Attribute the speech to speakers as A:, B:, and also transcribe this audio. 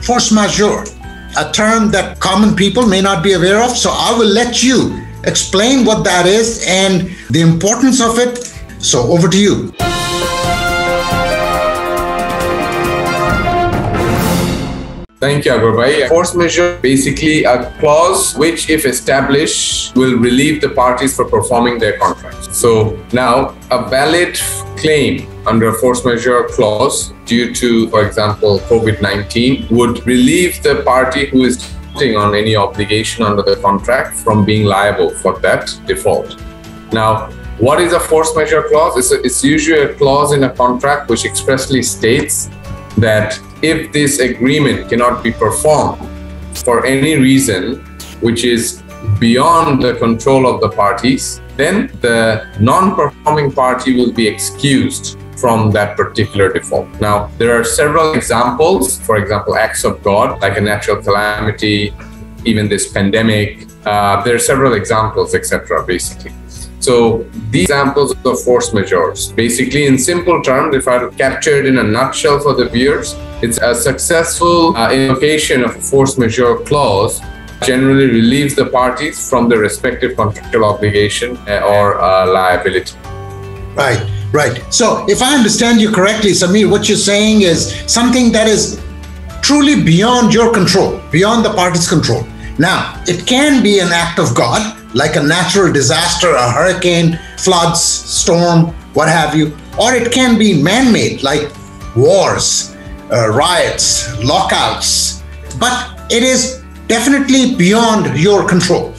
A: force majeure, a term that common people may not be aware of. So I will let you explain what that is and the importance of it. So over to you.
B: Thank you, Akbar. Force majeure, basically a clause which, if established, will relieve the parties for performing their contracts. So now, a valid claim under a force majeure clause due to, for example, COVID-19 would relieve the party who is defaulting on any obligation under the contract from being liable for that default. Now, what is a force majeure clause? It's usually a clause in a contract which expressly states that if this agreement cannot be performed for any reason which is beyond the control of the parties, then the non-performing party will be excused from that particular default. Now, there are several examples, for example, acts of God, like a natural calamity, even this pandemic. There are several examples, etc., basically. So these examples of force majeures, basically in simple terms, if I capture it in a nutshell for the viewers, it's a successful invocation of a force majeure clause generally relieves the parties from the respective contractual obligation or liability.
A: Right. So if I understand you correctly, Samir, what you're saying is something that is truly beyond your control, beyond the party's control. Now, it can be an act of God, like a natural disaster, a hurricane, floods, storm, what have you, or it can be man-made, like wars, riots, lockouts, but it is definitely beyond your control.